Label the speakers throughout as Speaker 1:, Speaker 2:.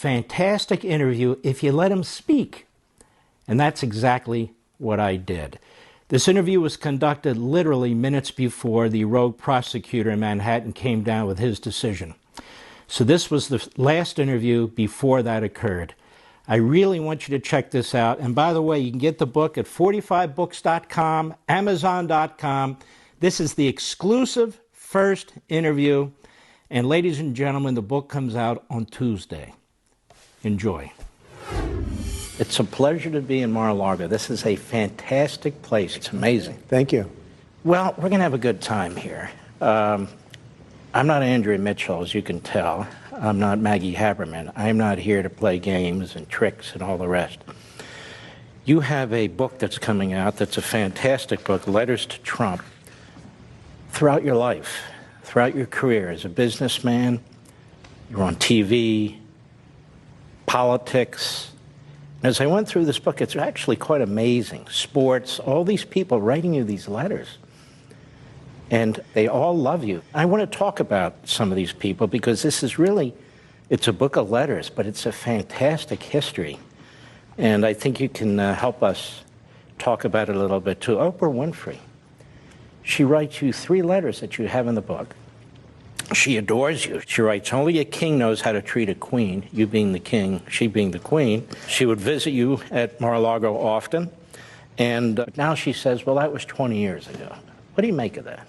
Speaker 1: Fantastic interview if you let him speak. And that's exactly what I did. This interview was conducted literally minutes before the rogue prosecutor in Manhattan came down with his decision. So this was the last interview before that occurred. I really want you to check this out. And by the way, you can get the book at 45books.com, amazon.com. This is the exclusive first interview. And ladies and gentlemen, the book comes out on Tuesday. Enjoy. It's a pleasure to be in Mar-a-Lago. This is a fantastic place. It's amazing.
Speaker 2: Thank you.
Speaker 1: Well, we're going to have a good time here. I'm not Andrea Mitchell, as you can tell. I'm not Maggie Haberman. I'm not here to play games and tricks and all the rest. You have a book that's coming out that's a fantastic book, Letters to Trump. Throughout your life, throughout your career as a businessman, you're on TV, politics. As I went through this book, it's actually quite amazing. Sports, all these people writing you these letters. And they all love you. I want to talk about some of these people because this is really, it's a book of letters, but it's a fantastic history. And I think you can help us talk about it a little bit too. Oprah Winfrey, she writes you 3 letters that you have in the book. She adores you. She writes, only a king knows how to treat a queen, you being the king, she being the queen. She would visit you at Mar-a-Lago often. And now she says, well, that was 20 years ago. What do you make of that?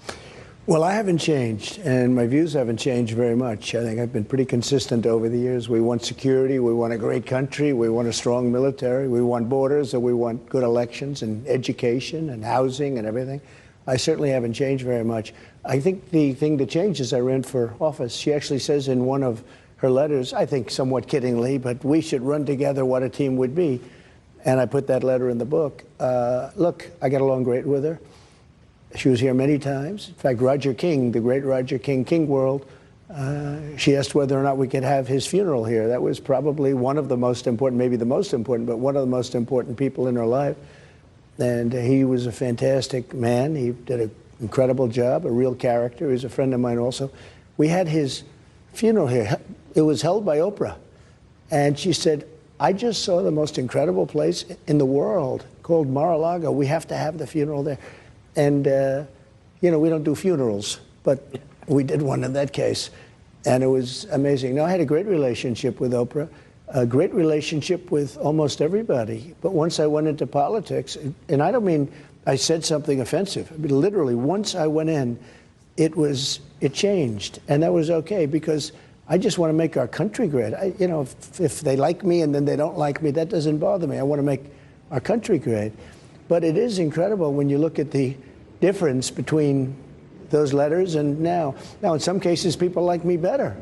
Speaker 2: Well, I haven't changed, and my views haven't changed very much. I think I've been pretty consistent over the years. We want security, we want a great country, we want a strong military, we want borders, and we want good elections and education and housing and everything. I certainly haven't changed very much. I think the thing that changed is I ran for office. She actually says in one of her letters, I think somewhat kiddingly, but we should run together what a team would be. And I put that letter in the book. Look, I got along great with her. She was here many times. In fact, Roger King, the great Roger King, King World, she asked whether or not we could have his funeral here. That was probably one of the most important, maybe the most important, but one of the most important people in her life. And he was a fantastic man. He did an incredible job, a real character. He was a friend of mine also. We had his funeral here. It was held by Oprah. And she said, I just saw the most incredible place in the world called Mar-a-Lago. We have to have the funeral there. And, you know, we don't do funerals, but we did one in that case. And it was amazing. Now, I had a great relationship with Oprah, a great relationship with almost everybody. But once I went into politics, and I don't mean I said something offensive. I mean, literally, once I went in, it changed. And that was okay, because I just want to make our country great. You know, if they like me and then they don't like me, that doesn't bother me. I want to make our country great. But it is incredible when you look at the difference between those letters and now. Now, in some cases, people like me better.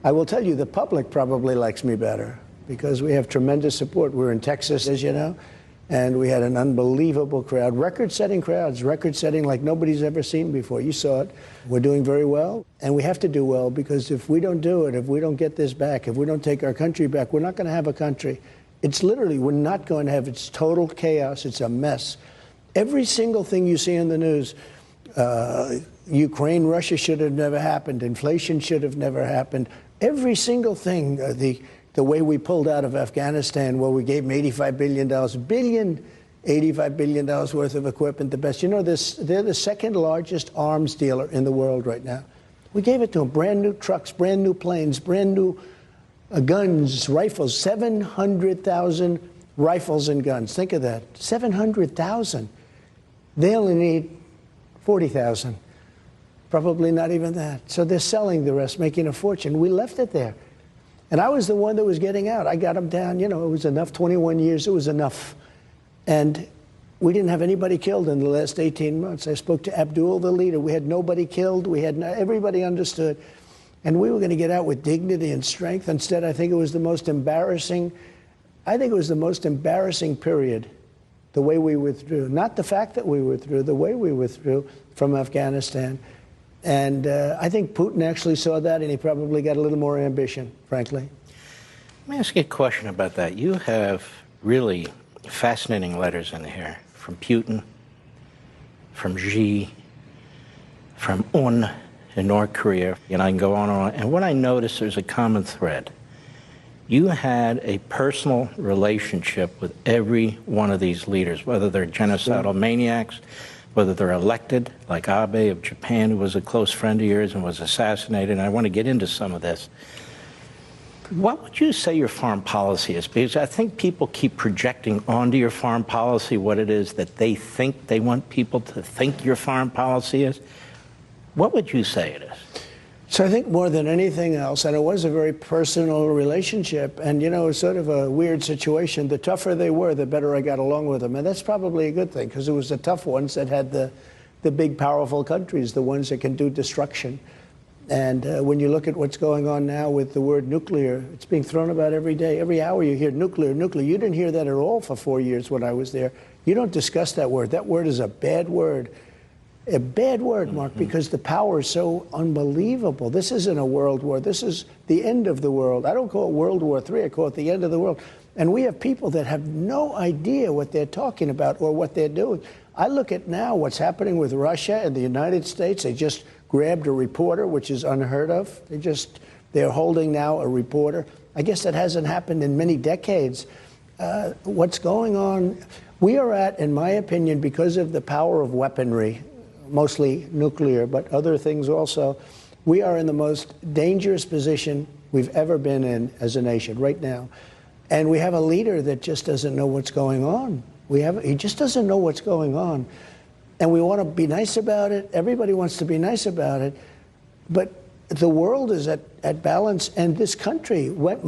Speaker 2: I will tell you, the public probably likes me better because we have tremendous support. We're in Texas, as you know, and we had an unbelievable crowd, record-setting crowds, record-setting like nobody's ever seen before. You saw it. We're doing very well, and we have to do well, because if we don't do it, if we don't get this back, if we don't take our country back, we're not going to have a country. It's literally, we're not going to have, it's total chaos. It's a mess. Every single thing you see in the news, Ukraine, Russia should have never happened. Inflation should have never happened. Every single thing, the way we pulled out of Afghanistan, where we gave them $85 billion, $85 billion worth of equipment, the best. You know, they're the second largest arms dealer in the world right now. We gave it to them, brand new trucks, brand new planes, brand new guns, rifles, 700,000 rifles and guns. Think of that, 700,000. They only need 40,000, probably not even that. So they're selling the rest, making a fortune. We left it there. And I was the one that was getting out. I got them down, you know, it was enough, 21 years, it was enough. And we didn't have anybody killed in the last 18 months. I spoke to Abdul, the leader. We had nobody killed. We had everybody understood. And we were going to get out with dignity and strength. Instead, I think it was the most embarrassing, period, the way we withdrew. Not the fact that we withdrew, the way we withdrew from Afghanistan. And I think Putin actually saw that, and he probably got a little more ambition, frankly.
Speaker 1: Let me ask you a question about that. You have really fascinating letters in here from Putin, from Xi, from Un in North Korea, and I can go on and on. And what I notice, there's a common thread. You had a personal relationship with every one of these leaders, whether they're genocidal maniacs, whether they're elected, like Abe of Japan, who was a close friend of yours and was assassinated. And I want to get into some of this. What would you say your foreign policy is? Because I think people keep projecting onto your foreign policy what it is that they think they want people to think your foreign policy is. What would you say it is?
Speaker 2: So I think more than anything else, and it was a very personal relationship, and you know, it was sort of a weird situation. The tougher they were, the better I got along with them, and that's probably a good thing, because it was the tough ones that had the big, powerful countries, the ones that can do destruction. And when you look at what's going on now with the word nuclear, it's being thrown about every day. Every hour you hear nuclear, nuclear. You didn't hear that at all for 4 years when I was there. You don't discuss that word. That word is a bad word. A bad word, Mark, because the power is so unbelievable. This isn't a world war. This is the end of the world. I don't call it World War III. I call it the end of the world. And we have people that have no idea what they're talking about or what they're doing. I look at now what's happening with Russia and the United States. They just grabbed a reporter, which is unheard of. They're holding now a reporter. I guess that hasn't happened in many decades. What's going on? We are at, in my opinion, because of the power of weaponry, mostly nuclear, but other things also, we are in the most dangerous position we've ever been in as a nation right now. And we have a leader that just doesn't know what's going on. He just doesn't know what's going on. And we want to be nice about it. Everybody wants to be nice about it. But the world is at balance, and this country went